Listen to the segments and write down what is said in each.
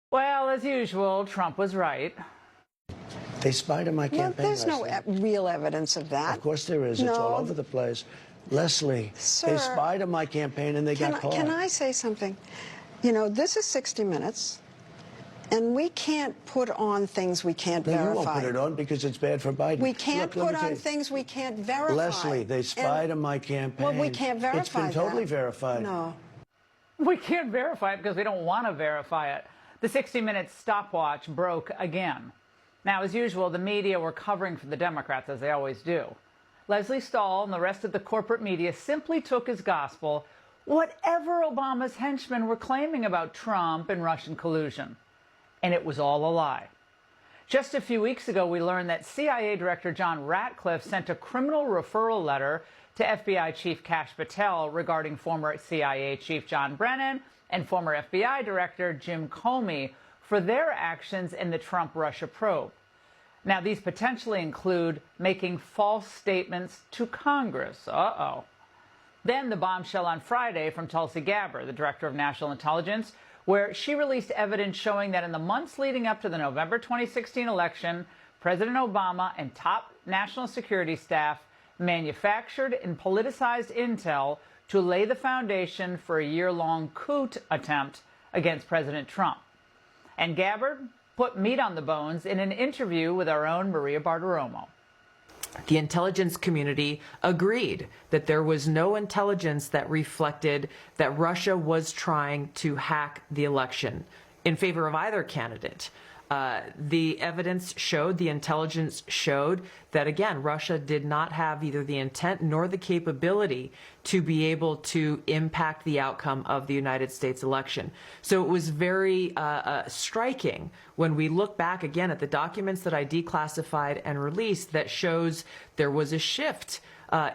Well, as usual, Trump was right. They spied on my campaign. Well, there's no real evidence of that. Of course there is. It's all over the place. Leslie, Sir, they spied on my campaign and they got caught. Can I say something? You know, this is 60 Minutes, and we can't put on things we can't verify. You won't put it on because it's bad for Biden. We can't put on things we can't verify. Leslie, they spied on my campaign. Well, we can't verify It's been totally verified. No. We can't verify it because we don't want to verify it. The 60 Minutes stopwatch broke again. Now, as usual, the media were covering for the Democrats, as they always do. Lesley Stahl and the rest of the corporate media simply took as gospel whatever Obama's henchmen were claiming about Trump and Russian collusion. And it was all a lie. Just a few weeks ago, we learned that CIA Director John Ratcliffe sent a criminal referral letter to FBI Chief Kash Patel regarding former CIA Chief John Brennan and former FBI Director Jim Comey for their actions in the Trump-Russia probe. Now, these potentially include making false statements to Congress. Then the bombshell on Friday from Tulsi Gabbard, the Director of National Intelligence, where she released evidence showing that in the months leading up to the November 2016 election, President Obama and top national security staff manufactured and politicized intel to lay the foundation for a year-long coup attempt against President Trump. And Gabbard put meat on the bones in an interview with our own Maria Bartiromo. The intelligence community agreed that there was no intelligence that reflected that Russia was trying to hack the election in favor of either candidate. The evidence showed, the intelligence showed that, again, Russia did not have either the intent nor the capability to be able to impact the outcome of the United States election. So it was very striking when we look back again at the documents that I declassified and released that shows there was a shift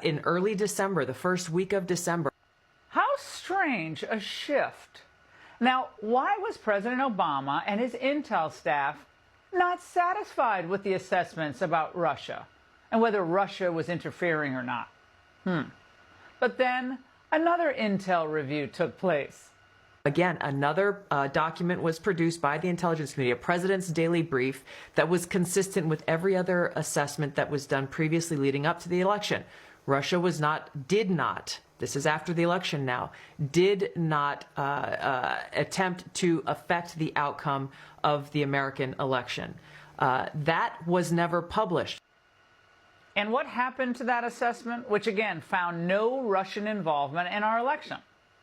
in early December, the first week of December. How strange a shift. Now, why was President Obama and his intel staff not satisfied with the assessments about Russia and whether Russia was interfering or not? But then another intel review took place. Again, another document was produced by the intelligence community, a president's daily brief that was consistent with every other assessment that was done previously leading up to the election. Russia did not, this is after the election now, did not attempt to affect the outcome of the American election. That was never published. And what happened to that assessment, which again found no Russian involvement in our election?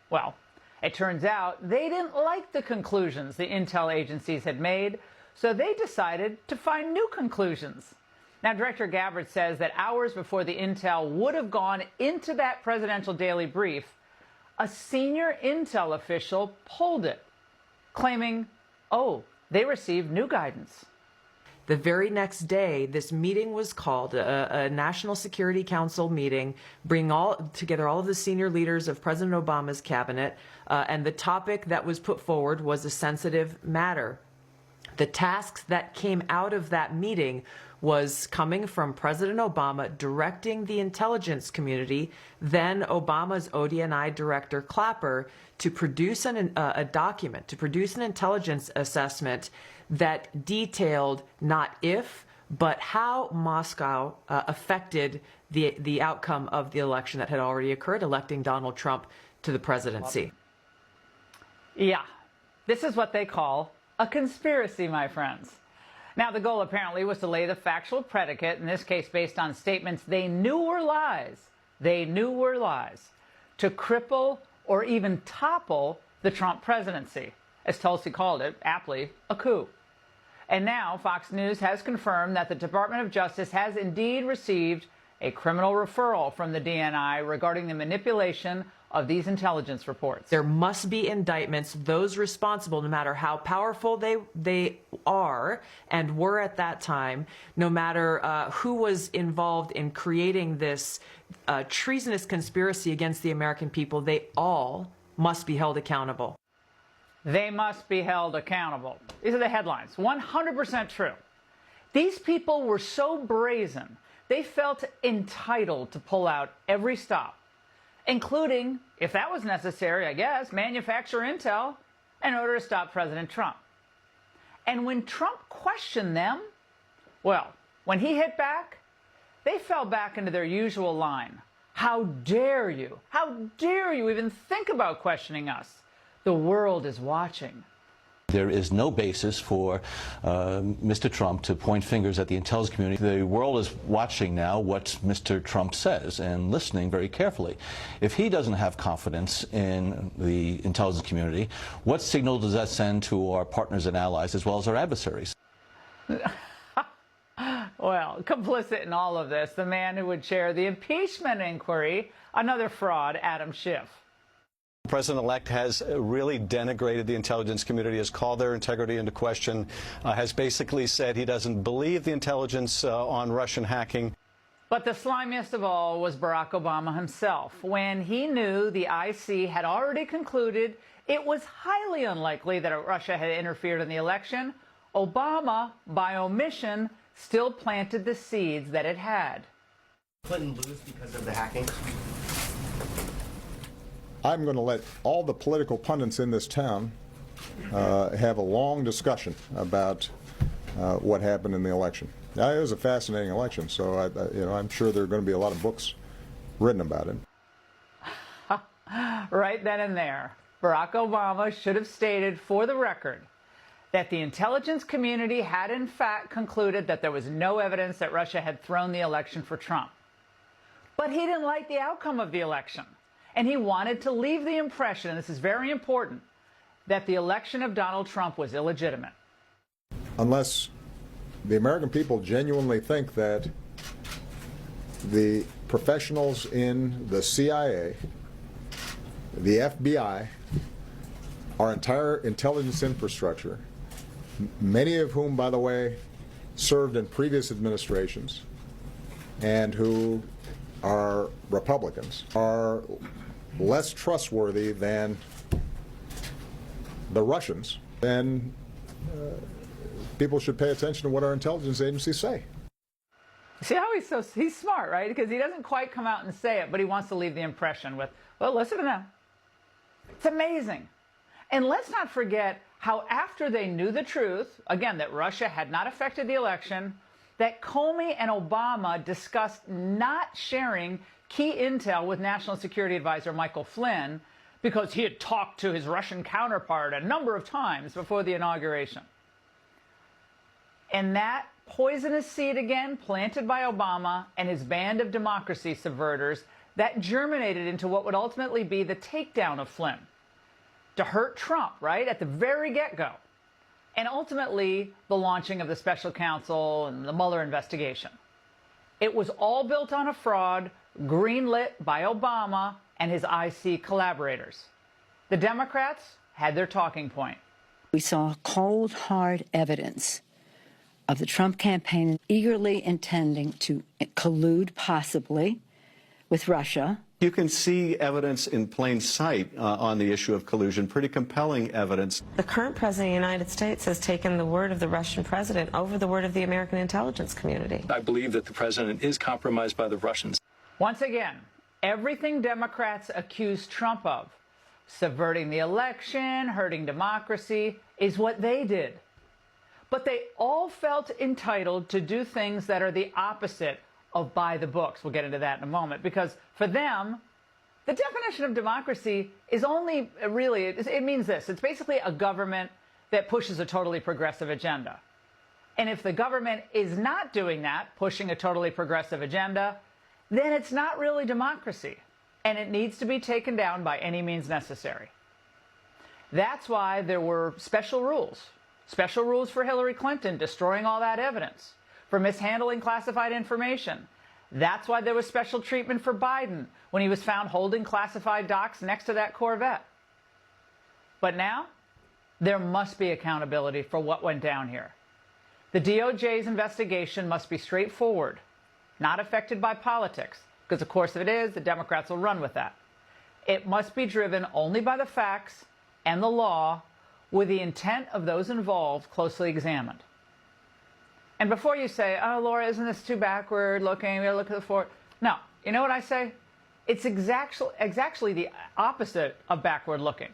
Well, it turns out they didn't like the conclusions the intel agencies had made, so they decided to find new conclusions. Now, Director Gabbard says that hours before the intel would have gone into that presidential daily brief, a senior intel official pulled it, claiming, oh, they received new guidance. The very next day, this meeting was called, a National Security Council meeting, bringing together all of the senior leaders of President Obama's cabinet, and the topic that was put forward was a sensitive matter. The tasks that came out of that meeting was coming from President Obama directing the intelligence community, then Obama's ODNI director Clapper, to produce a document, to produce an intelligence assessment that detailed not if, but how Moscow affected the outcome of the election that had already occurred, electing Donald Trump to the presidency. Yeah, this is what they call a conspiracy, my friends. Now, the goal apparently was to lay the factual predicate, in this case based on statements they knew were lies, to cripple or even topple the Trump presidency, as Tulsi called it, aptly, a coup. And now Fox News has confirmed that the Department of Justice has indeed received a criminal referral from the DNI regarding the manipulation of these intelligence reports. There must be indictments, those responsible, no matter how powerful they are and were at that time, no matter who was involved in creating this treasonous conspiracy against the American people, they all must be held accountable. They must be held accountable. These are the headlines. 100% true. These people were so brazen, they felt entitled to pull out every stop, including, if that was necessary, I guess, manufacture intel in order to stop President Trump. And when Trump questioned them, well, when he hit back, they fell back into their usual line. How dare you? How dare you even think about questioning us? The world is watching. There is no basis for Mr. Trump to point fingers at the intelligence community. The world is watching now what Mr. Trump says and listening very carefully. If he doesn't have confidence in the intelligence community, what signal does that send to our partners and allies as well as our adversaries? Well, complicit in all of this, the man who would chair the impeachment inquiry, another fraud, Adam Schiff. The president-elect has really denigrated the intelligence community, has called their integrity into question, has basically said he doesn't believe the intelligence on Russian hacking. But the slimiest of all was Barack Obama himself. When he knew the IC had already concluded it was highly unlikely that Russia had interfered in the election, Obama, by omission, still planted the seeds that it had. Clinton lose because of the hacking? I'm going to let all the political pundits in this town have a long discussion about what happened in the election. Now, it was a fascinating election, so I'm sure there are going to be a lot of books written about it. Right then and there, Barack Obama should have stated for the record that the intelligence community had in fact concluded that there was no evidence that Russia had thrown the election for Trump. But he didn't like the outcome of the election. And he wanted to leave the impression, and this is very important, that the election of Donald Trump was illegitimate. Unless the American people genuinely think that the professionals in the CIA, the FBI, our entire intelligence infrastructure, many of whom, by the way, served in previous administrations and who are Republicans, are less trustworthy than the Russians, then people should pay attention to what our intelligence agencies say. See how he's smart, right? Because he doesn't quite come out and say it, but he wants to leave the impression with, well, listen to them. It's amazing. And let's not forget how after they knew the truth, again, that Russia had not affected the election, that Comey and Obama discussed not sharing key intel with National Security Advisor Michael Flynn because he had talked to his Russian counterpart a number of times before the inauguration. And that poisonous seed again planted by Obama and his band of democracy subverters that germinated into what would ultimately be the takedown of Flynn to hurt Trump, right, at the very get-go. And ultimately, the launching of the special counsel and the Mueller investigation. It was all built on a fraud greenlit by Obama and his IC collaborators. The Democrats had their talking point. We saw cold, hard evidence of the Trump campaign eagerly intending to collude, possibly, with Russia. You can see evidence in plain sight on the issue of collusion, pretty compelling evidence. The current president of the United States has taken the word of the Russian president over the word of the American intelligence community. I believe that the president is compromised by the Russians. Once again, everything Democrats accuse Trump of, subverting the election, hurting democracy, is what they did. But they all felt entitled to do things that are the opposite of by the books. We'll get into that in a moment, because for them, the definition of democracy is only really, it means this. It's basically a government that pushes a totally progressive agenda. And if the government is not doing that, pushing a totally progressive agenda, then it's not really democracy, and it needs to be taken down by any means necessary. That's why there were special rules for Hillary Clinton, destroying all that evidence, for mishandling classified information. That's why there was special treatment for Biden when he was found holding classified docs next to that Corvette. But now, there must be accountability for what went down here. The DOJ's investigation must be straightforward, not affected by politics, because of course if it is, the Democrats will run with that. It must be driven only by the facts and the law, with the intent of those involved closely examined. And before you say, oh, Laura, isn't this too backward looking? We gotta look at the forward. No, you know what I say? It's exactly the opposite of backward looking.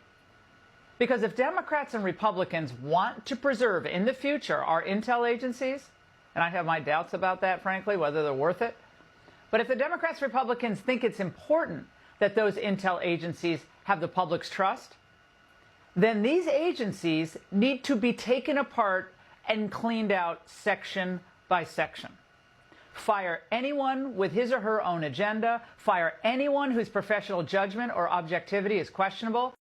Because if Democrats and Republicans want to preserve in the future our intel agencies, and I have my doubts about that, frankly, whether they're worth it, but if the Democrats and Republicans think it's important that those intel agencies have the public's trust, then these agencies need to be taken apart and cleaned out section by section. Fire anyone with his or her own agenda, fire anyone whose professional judgment or objectivity is questionable.